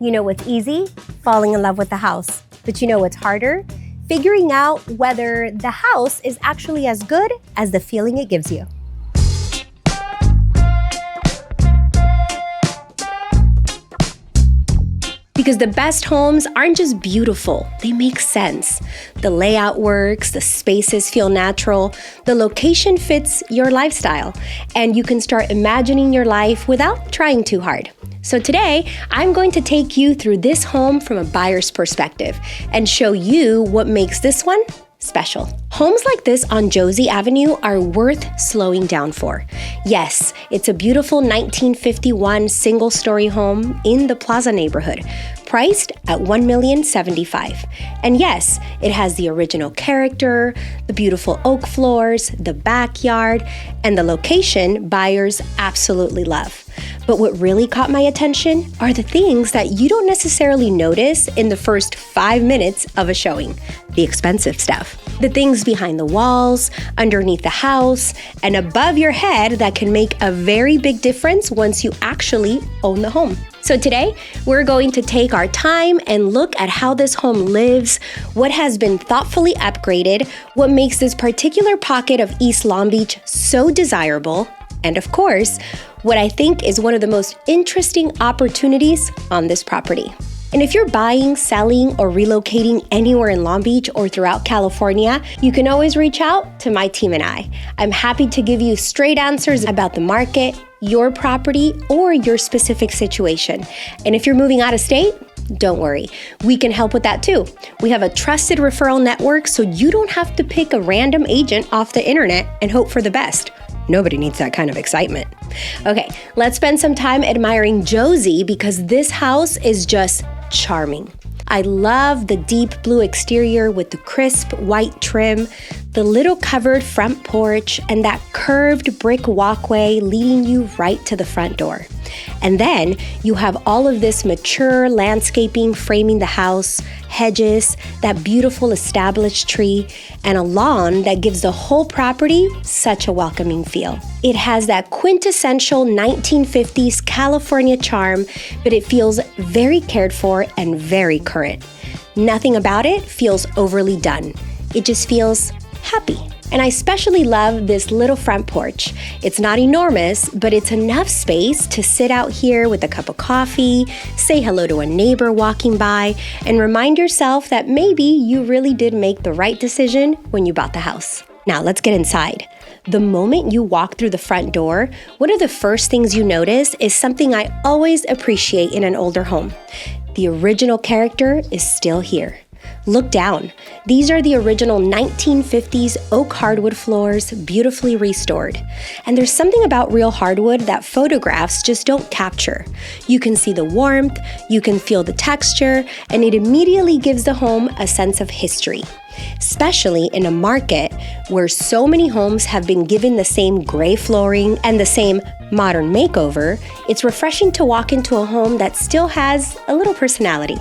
You know what's easy? Falling in love with the house. But you know what's harder? Figuring out whether the house is actually as good as the feeling it gives you. Because the best homes aren't just beautiful, they make sense. The layout works, the spaces feel natural, the location fits your lifestyle, and you can start imagining your life without trying too hard. So today, I'm going to take you through this home from a buyer's perspective and show you what makes this one special. Homes like this on Josie Avenue are worth slowing down for. Yes, it's a beautiful 1951 single-story home in the Plaza neighborhood, priced at $1,075,000. And yes, it has the original character, the beautiful oak floors, the backyard, and the location buyers absolutely love. But what really caught my attention are the things that you don't necessarily notice in the first 5 minutes of a showing. The expensive stuff. The things behind the walls, underneath the house, and above your head that can make a very big difference once you actually own the home. So today, we're going to take our time and look at how this home lives, what has been thoughtfully upgraded, what makes this particular pocket of East Long Beach so desirable, and of course, what I think is one of the most interesting opportunities on this property. And if you're buying, selling, or relocating anywhere in Long Beach or throughout California, you can always reach out to my team and I. I'm happy to give you straight answers about the market, your property, or your specific situation. And if you're moving out of state, don't worry, we can help with that too. We have a trusted referral network, so you don't have to pick a random agent off the internet and hope for the best. Nobody needs that kind of excitement. Okay, let's spend some time admiring Josie because this house is just charming. I love the deep blue exterior with the crisp white trim, the little covered front porch, and that curved brick walkway leading you right to the front door. And then you have all of this mature landscaping framing the house, hedges, that beautiful established tree, and a lawn that gives the whole property such a welcoming feel. It has that quintessential 1950s California charm, but it feels very cared for and very current. Nothing about it feels overly done. It just feels happy. And I especially love this little front porch. It's not enormous, but it's enough space to sit out here with a cup of coffee, say hello to a neighbor walking by, and remind yourself that maybe you really did make the right decision when you bought the house. Now let's get inside. The moment you walk through the front door, one of the first things you notice is something I always appreciate in an older home. The original character is still here. Look down. These are the original 1950s oak hardwood floors, beautifully restored. And there's something about real hardwood that photographs just don't capture. You can see the warmth, you can feel the texture, and it immediately gives the home a sense of history. Especially in a market where so many homes have been given the same gray flooring and the same modern makeover, it's refreshing to walk into a home that still has a little personality.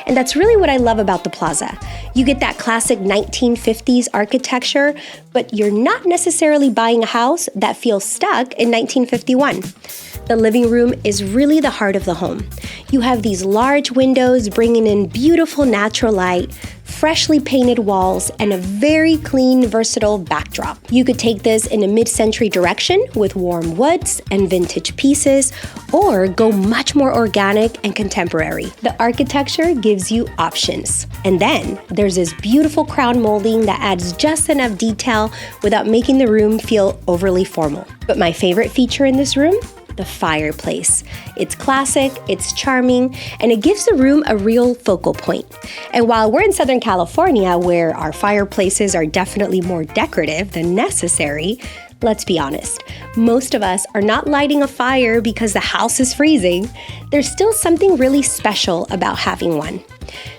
And that's really what I love about the Plaza. You get that classic 1950s architecture, but you're not necessarily buying a house that feels stuck in 1951. The living room is really the heart of the home. You have these large windows bringing in beautiful natural light, freshly painted walls, and a very clean, versatile backdrop. You could take this in a mid-century direction with warm woods and vintage pieces, or go much more organic and contemporary. The architecture gives you options. And then there's this beautiful crown molding that adds just enough detail without making the room feel overly formal. But my favorite feature in this room? The fireplace. It's classic, it's charming, and it gives the room a real focal point. And while we're in Southern California, where our fireplaces are definitely more decorative than necessary, let's be honest, most of us are not lighting a fire because the house is freezing. There's still something really special about having one.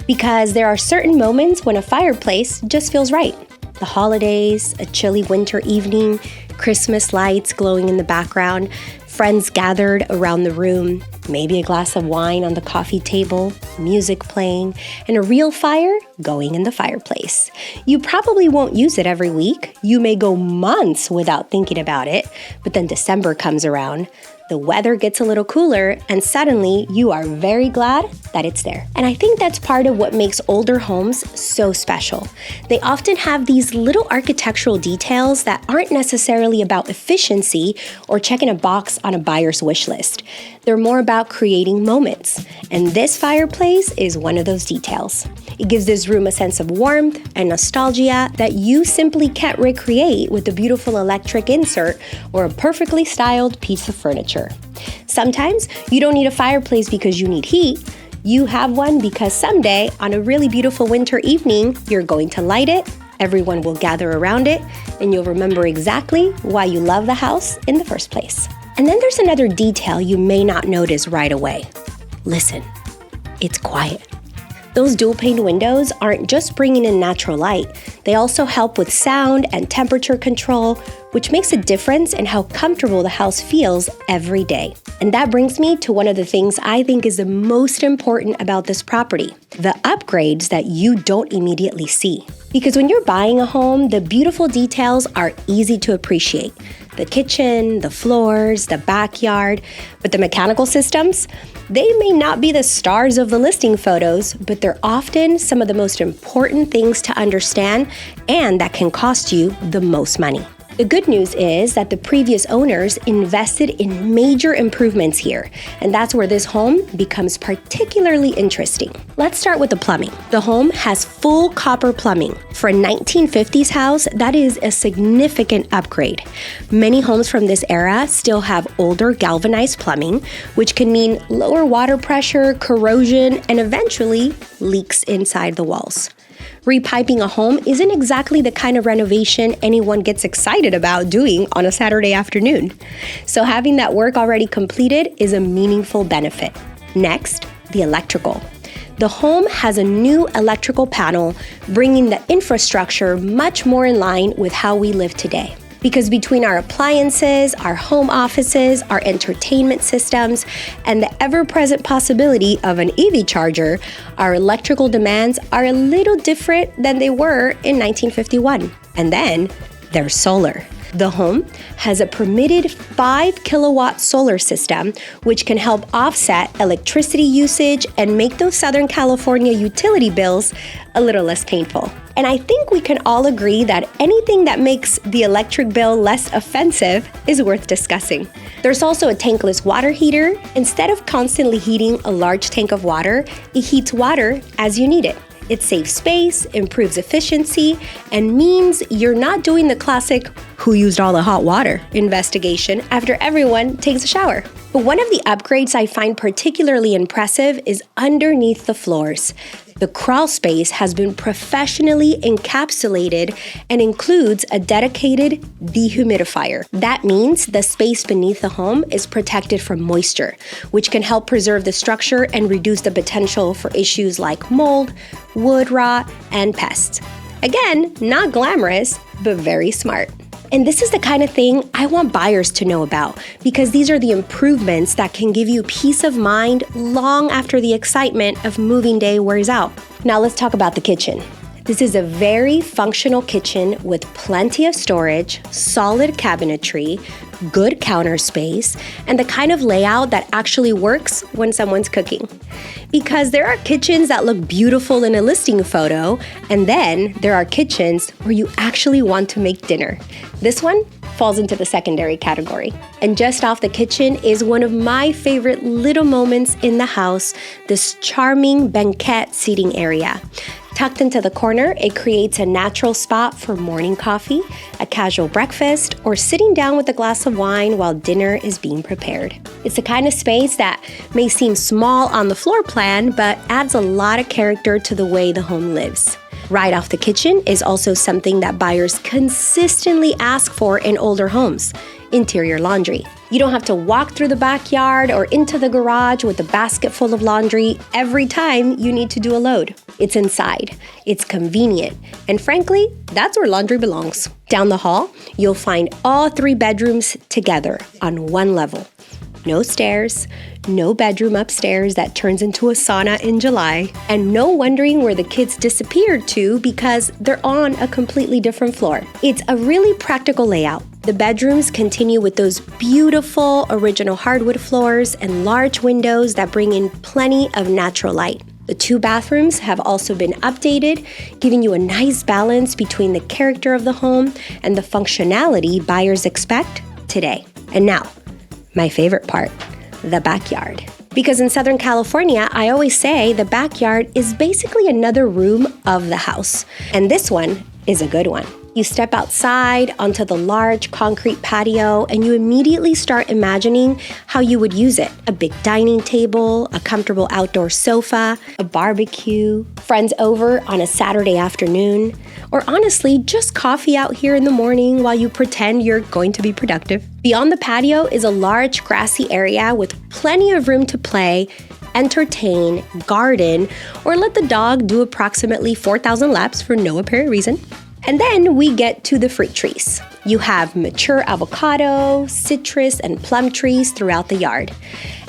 Because there are certain moments when a fireplace just feels right. The holidays, a chilly winter evening, Christmas lights glowing in the background, friends gathered around the room, maybe a glass of wine on the coffee table, music playing, and a real fire going in the fireplace. You probably won't use it every week. You may go months without thinking about it, but then December comes around. The weather gets a little cooler, and suddenly you are very glad that it's there. And I think that's part of what makes older homes so special. They often have these little architectural details that aren't necessarily about efficiency or checking a box on a buyer's wish list. They're more about creating moments, and this fireplace is one of those details. It gives this room a sense of warmth and nostalgia that you simply can't recreate with a beautiful electric insert or a perfectly styled piece of furniture. Sometimes you don't need a fireplace because you need heat. You have one because someday, on a really beautiful winter evening, you're going to light it, everyone will gather around it, and you'll remember exactly why you love the house in the first place. And then there's another detail you may not notice right away. Listen, it's quiet. Those dual-pane windows aren't just bringing in natural light, they also help with sound and temperature control, which makes a difference in how comfortable the house feels every day. And that brings me to one of the things I think is the most important about this property, the upgrades that you don't immediately see. Because when you're buying a home, the beautiful details are easy to appreciate. The kitchen, the floors, the backyard, but the mechanical systems, they may not be the stars of the listing photos, but they're often some of the most important things to understand and that can cost you the most money. The good news is that the previous owners invested in major improvements here, and that's where this home becomes particularly interesting. Let's start with the plumbing. The home has full copper plumbing. For a 1950s house, that is a significant upgrade. Many homes from this era still have older galvanized plumbing, which can mean lower water pressure, corrosion, and eventually leaks inside the walls. Repiping a home isn't exactly the kind of renovation anyone gets excited about doing on a Saturday afternoon. So having that work already completed is a meaningful benefit. Next, the electrical. The home has a new electrical panel, bringing the infrastructure much more in line with how we live today. Because between our appliances, our home offices, our entertainment systems, and the ever-present possibility of an EV charger, our electrical demands are a little different than they were in 1951. And then there's solar. The home has a permitted 5 kilowatt solar system, which can help offset electricity usage and make those Southern California utility bills a little less painful. And I think we can all agree that anything that makes the electric bill less offensive is worth discussing. There's also a tankless water heater. Instead of constantly heating a large tank of water, it heats water as you need it. It saves space, improves efficiency, and means you're not doing the classic "who used all the hot water" investigation after everyone takes a shower. But one of the upgrades I find particularly impressive is underneath the floors. The crawl space has been professionally encapsulated and includes a dedicated dehumidifier. That means the space beneath the home is protected from moisture, which can help preserve the structure and reduce the potential for issues like mold, wood rot, and pests. Again, not glamorous, but very smart. And this is the kind of thing I want buyers to know about, because these are the improvements that can give you peace of mind long after the excitement of moving day wears out. Now let's talk about the kitchen. This is a very functional kitchen with plenty of storage, solid cabinetry, good counter space, and the kind of layout that actually works when someone's cooking. Because there are kitchens that look beautiful in a listing photo, and then there are kitchens where you actually want to make dinner. This one falls into the secondary category. And just off the kitchen is one of my favorite little moments in the house, this charming banquette seating area. Tucked into the corner, it creates a natural spot for morning coffee, a casual breakfast, or sitting down with a glass of wine while dinner is being prepared. It's the kind of space that may seem small on the floor plan, but adds a lot of character to the way the home lives. Right off the kitchen is also something that buyers consistently ask for in older homes: interior laundry. You don't have to walk through the backyard or into the garage with a basket full of laundry every time you need to do a load. It's inside, it's convenient, and frankly, that's where laundry belongs. Down the hall, you'll find all 3 bedrooms together on one level. No stairs, no bedroom upstairs that turns into a sauna in July, and no wondering where the kids disappeared to because they're on a completely different floor. It's a really practical layout. The bedrooms continue with those beautiful original hardwood floors and large windows that bring in plenty of natural light. The 2 bathrooms have also been updated, giving you a nice balance between the character of the home and the functionality buyers expect today. And now, my favorite part, the backyard. Because in Southern California, I always say the backyard is basically another room of the house. And this one is a good one. You step outside onto the large concrete patio and you immediately start imagining how you would use it. A big dining table, a comfortable outdoor sofa, a barbecue, friends over on a Saturday afternoon, or honestly, just coffee out here in the morning while you pretend you're going to be productive. Beyond the patio is a large grassy area with plenty of room to play, entertain, garden, or let the dog do approximately 4,000 laps for no apparent reason. And then we get to the fruit trees. You have mature avocado, citrus, and plum trees throughout the yard.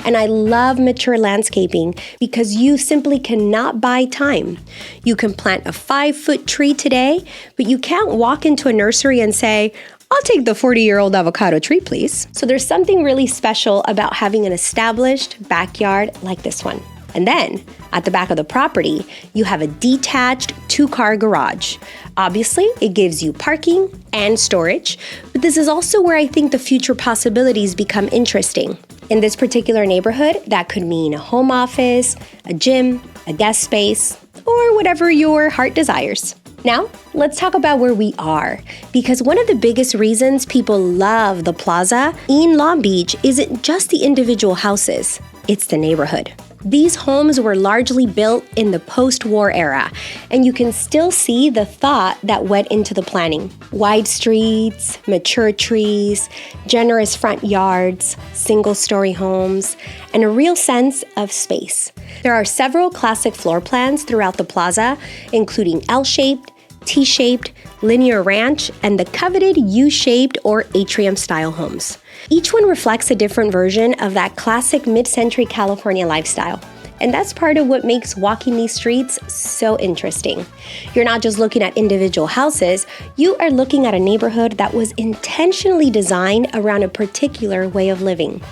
And I love mature landscaping because you simply cannot buy time. You can plant a 5-foot tree today, but you can't walk into a nursery and say, "I'll take the 40-year-old avocado tree, please." So there's something really special about having an established backyard like this one. And then, at the back of the property, you have a detached 2-car garage. Obviously, it gives you parking and storage, but this is also where I think the future possibilities become interesting. In this particular neighborhood, that could mean a home office, a gym, a guest space, or whatever your heart desires. Now, let's talk about where we are, because one of the biggest reasons people love the Plaza in Long Beach isn't just the individual houses, it's the neighborhood. These homes were largely built in the post-war era, and you can still see the thought that went into the planning. Wide streets, mature trees, generous front yards, single-story homes, and a real sense of space. There are several classic floor plans throughout the plaza, including L-shaped, T-shaped, linear ranch, and the coveted U-shaped or atrium-style homes. Each one reflects a different version of that classic mid-century California lifestyle. And that's part of what makes walking these streets so interesting. You're not just looking at individual houses, you are looking at a neighborhood that was intentionally designed around a particular way of living.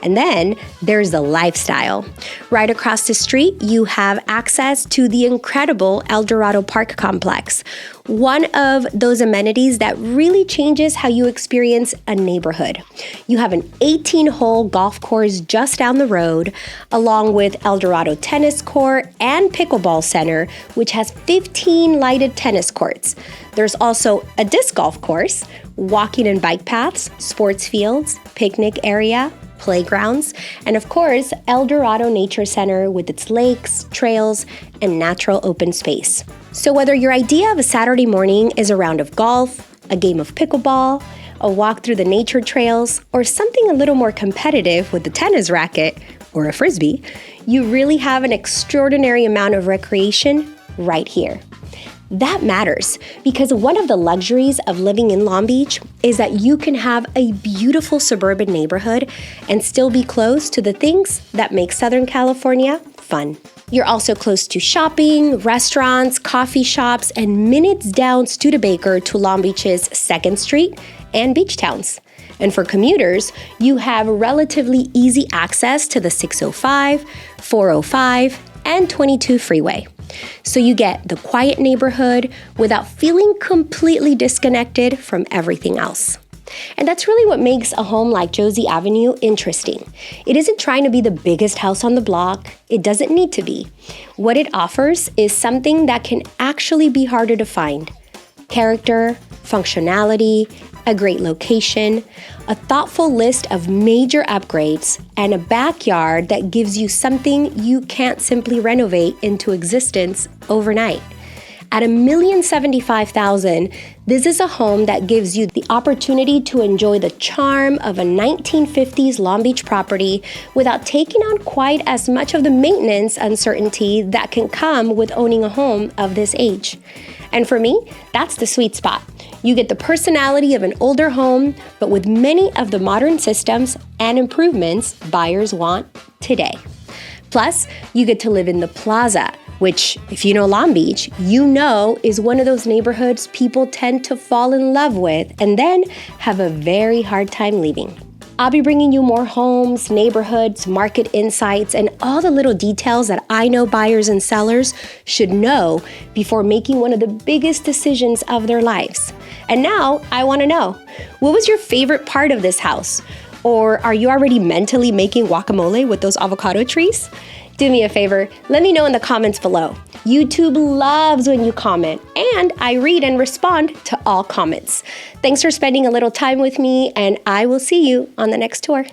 And then there's the lifestyle. Right across the street, you have access to the incredible Dorado Park complex, one of those amenities that really changes how you experience a neighborhood. You have an 18-hole golf course just down the road, along with Dorado Tennis Court and Pickleball Center, which has 15 lighted tennis courts. There's also a disc golf course, walking and bike paths, sports fields, picnic area, playgrounds, and of course, Dorado Nature Center with its lakes, trails, and natural open space. So whether your idea of a Saturday morning is a round of golf, a game of pickleball, a walk through the nature trails, or something a little more competitive with the tennis racket or a frisbee, you really have an extraordinary amount of recreation right here. That matters because one of the luxuries of living in Long Beach is that you can have a beautiful suburban neighborhood and still be close to the things that make Southern California fun. You're also close to shopping, restaurants, coffee shops, and minutes down Studebaker to Long Beach's 2nd Street and beach towns. And for commuters, you have relatively easy access to the 605, 405, and 22 freeway. So you get the quiet neighborhood without feeling completely disconnected from everything else. And that's really what makes a home like Josie Avenue interesting. It isn't trying to be the biggest house on the block. It doesn't need to be. What it offers is something that can actually be harder to find. Character, functionality, a great location, a thoughtful list of major upgrades, and a backyard that gives you something you can't simply renovate into existence overnight. At $1,075,000, this is a home that gives you the opportunity to enjoy the charm of a 1950s Long Beach property without taking on quite as much of the maintenance uncertainty that can come with owning a home of this age. And for me, that's the sweet spot. You get the personality of an older home, but with many of the modern systems and improvements buyers want today. Plus, you get to live in the Plaza, which, if you know Long Beach, you know is one of those neighborhoods people tend to fall in love with and then have a very hard time leaving. I'll be bringing you more homes, neighborhoods, market insights, and all the little details that I know buyers and sellers should know before making one of the biggest decisions of their lives. And now I want to know, what was your favorite part of this house? Or are you already mentally making guacamole with those avocado trees? Do me a favor, let me know in the comments below. YouTube loves when you comment, and I read and respond to all comments. Thanks for spending a little time with me, and I will see you on the next tour.